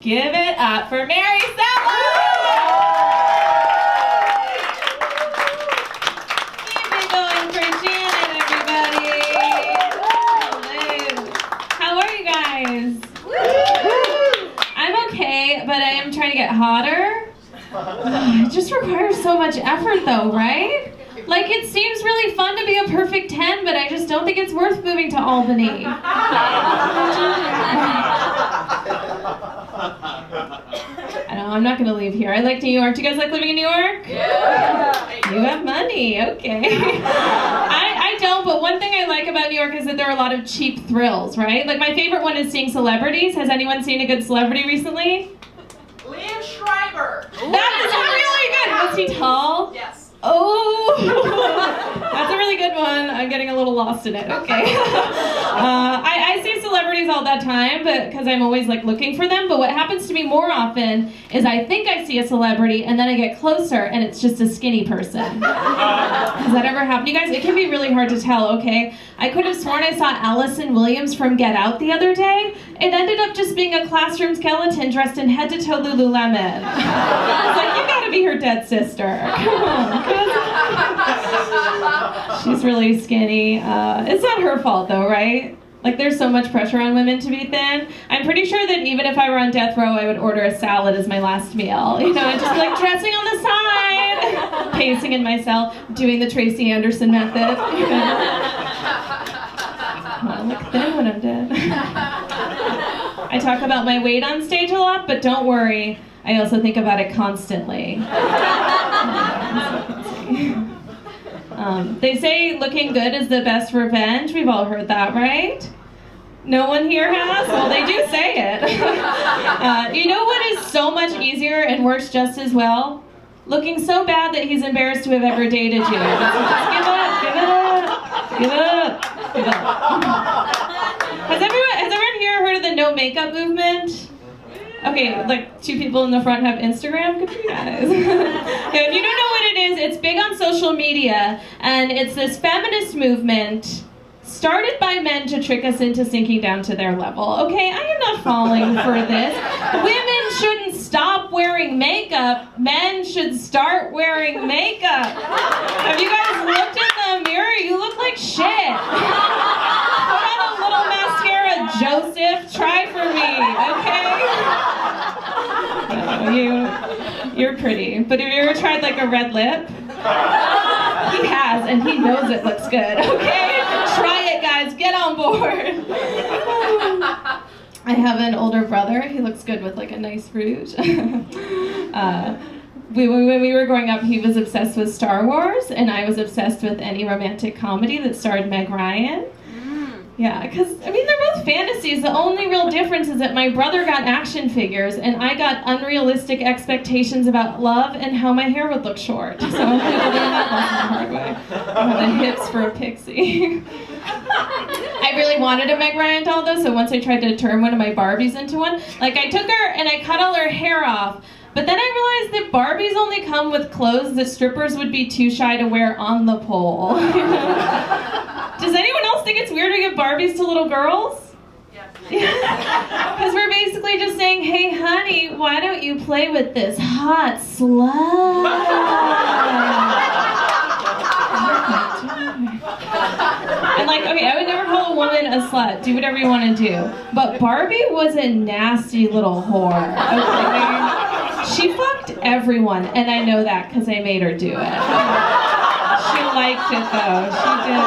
Give it up for Mary Cella! Keep it going for Janet, everybody! Hello. How are you guys? I'm okay, but I am trying to get hotter. It just requires so much effort though, right? Like, it seems really fun to be a perfect 10, but I just don't think it's worth moving to Albany. I know, I'm not gonna leave here. I like New York. Do you guys like living in New York? Yeah. You have money, okay. I don't, but one thing I like about New York is that there are a lot of cheap thrills, right? Like, my favorite one is seeing celebrities. Has anyone seen a good celebrity recently? Liam Schreiber. That is really good. Was he tall? Yes. Oh, that's a really good one. I'm getting a little lost in it. Okay. I see celebrities all that time, but because I'm always like looking for them. But what happens to me more often is I think I see a celebrity and then I get closer and it's just a skinny person. Has that ever happened? You guys, it can be really hard to tell, okay? I could have sworn I saw Allison Williams from Get Out the other day. It ended up just being a classroom skeleton dressed in head-to-toe Lululemon. I was like, you gotta be her dead sister. Come on. She's really skinny. It's not her fault though, right? Like, there's so much pressure on women to be thin. I'm pretty sure that even if I were on death row, I would order a salad as my last meal. You know, and just like dressing on the side, pacing in my cell, doing the Tracy Anderson method. You know? I look thin when I'm dead. I talk about my weight on stage a lot, but don't worry, I also think about it constantly. They say looking good is the best revenge. We've all heard that, right? No one here has? Well, they do say it. You know what is so much easier and works just as well? Looking so bad that he's embarrassed to have ever dated you. Just give up, give it up, give it up, give it up. Has everyone here heard of the no makeup movement? Okay, like 2 people in the front have Instagram. Good for you guys. Okay, if you don't know what it is, it's big on social media, and it's this feminist movement started by men to trick us into sinking down to their level. Okay, I am not falling for this. Women shouldn't stop wearing makeup. Men should start wearing makeup. Have you guys looked in the mirror? You look like shit. Put on a little mascara, Joseph. Try for me, okay? You're pretty. But have you ever tried like a red lip? He has, and he knows it looks good, okay? Try it, guys. Get on board. I have an older brother. He looks good with like a nice rouge. When we were growing up, he was obsessed with Star Wars, and I was obsessed with any romantic comedy that starred Meg Ryan. Yeah, because, I mean, they're both fantasies. The only real difference is that my brother got action figures, and I got unrealistic expectations about love and how my hair would look short. So I'm going to learn that lesson the hard way. I have the hips for a pixie. I really wanted a Meg Ryan doll, though, so once I tried to turn one of my Barbies into one, like, I took her and I cut all her hair off. But then I realized that Barbies only come with clothes that strippers would be too shy to wear on the pole. Does anyone else think it's weird to give Barbies to little girls? Yeah. Because we're basically just saying, hey honey, why don't you play with this hot slut? And like, okay, I would never call a woman a slut. Do whatever you want to do. But Barbie was a nasty little whore. Okay? She fucked everyone, and I know that because I made her do it. She liked it though, she did.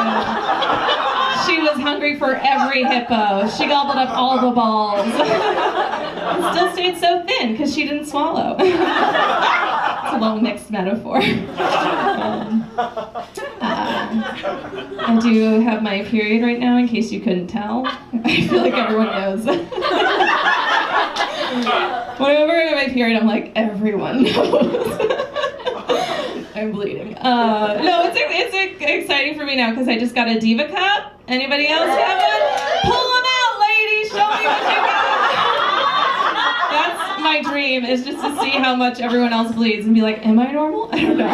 She was hungry for every hippo. She gobbled up all the balls. And still stayed so thin because she didn't swallow. It's a little mixed metaphor. I do have my period right now in case you couldn't tell. I feel like everyone knows. Whenever I get my period, I'm like, everyone knows. I'm bleeding. No, it's exciting for me now because I just got a Diva cup. Anybody else have one? Pull them out, ladies. Show me what you got. That's my dream, is just to see how much everyone else bleeds and be like, am I normal? I don't know.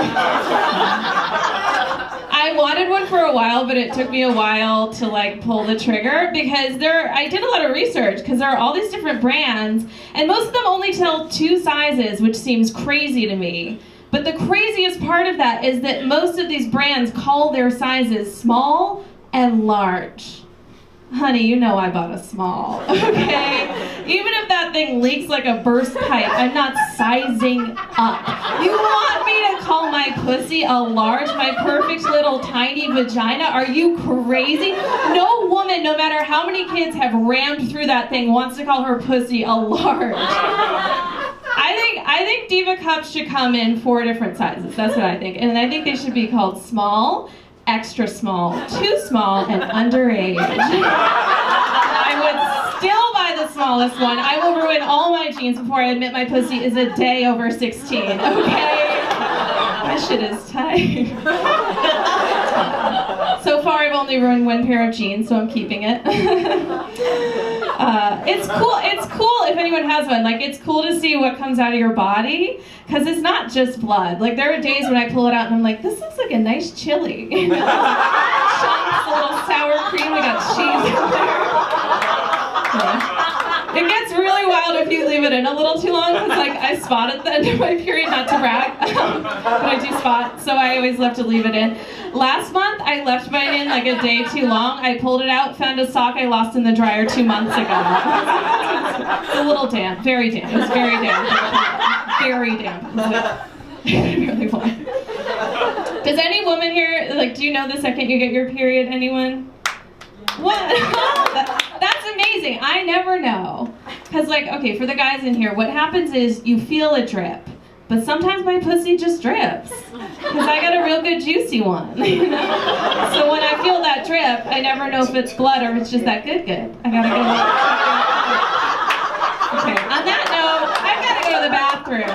I I wanted one for a while, but it took me a while to like pull the trigger because I did a lot of research because there are all these different brands and most of them only tell 2 sizes, which seems crazy to me. But the craziest part of that is that most of these brands call their sizes small and large. Honey, you know I bought a small, okay? Even if that thing leaks like a burst pipe, I'm not sizing up. You want me to call my pussy a large, my perfect little tiny vagina? Are you crazy? No woman, no matter how many kids have rammed through that thing, wants to call her pussy a large. I think Diva Cups should come in 4 different sizes. That's what I think. And I think they should be called small, extra small, too small, and underage. I would still buy the smallest one. I will ruin all my jeans before I admit my pussy is a day over 16, okay? My shit is tight. So far I've only ruined 1 pair of jeans, so I'm keeping it. It's cool if anyone has one. Like, it's cool to see what comes out of your body, because it's not just blood. Like, there are days when I pull it out and I'm like, this looks like a nice chili. You know? Chunks, a little sour cream, we got cheese in there. Yeah. It gets really wild if you leave it in a little too long, because like I spot at the end of my period, not to brag, but I do spot, so I always love to leave it in. Last month, I left mine in like a day too long. I pulled it out, found a sock I lost in the dryer 2 months ago. It's a little damp, very damp. It was very damp. Very damp. Really why. Does any woman here, like, do you know the second you get your period, anyone? What? That's amazing. I never know. Because, like, okay, for the guys in here, what happens is you feel a drip. But sometimes my pussy just drips. Because I got a real good juicy one. You know? So when I feel that drip, I never know if it's blood or if it's just that good. I gotta go. Okay, on that note, I gotta go to the bathroom.